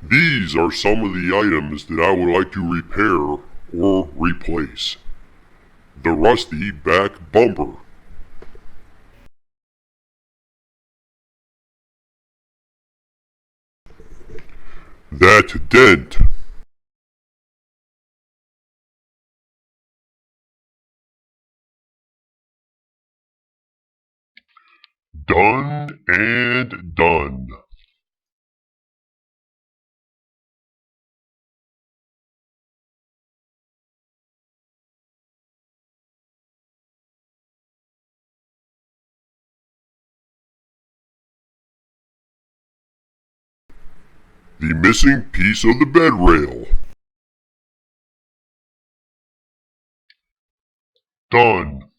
These are some of the items that I would like to repair or replace. The rusty back bumper. That dent. Done and done. The missing piece of the bed rail. Done.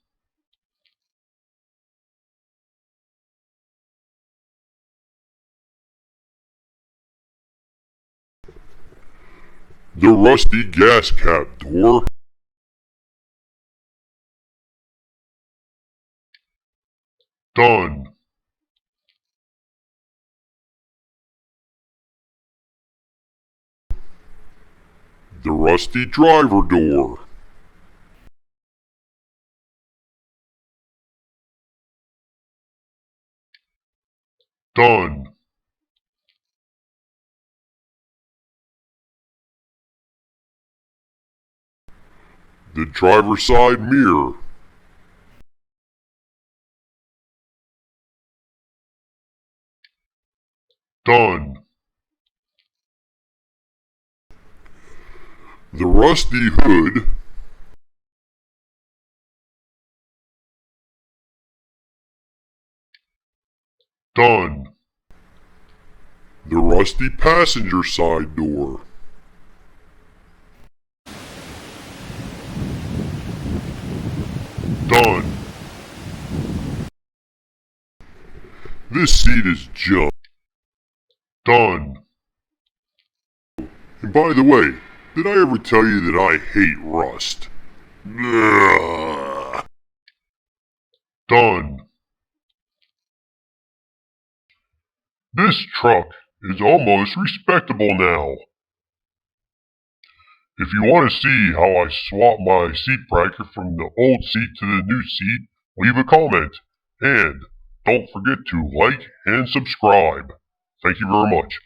The rusty gas cap door. Done. The rusty driver door. Done. The driver's side mirror. Done. The rusty hood. Done. The rusty passenger side door. Done. This seat is junk. Done. And by the way, did I ever tell you that I hate rust? Ugh. Done. This truck is almost respectable now. If you want to see how I swap my seat bracket from the old seat to the new seat, leave a comment. And don't forget to like and subscribe. Thank you very much.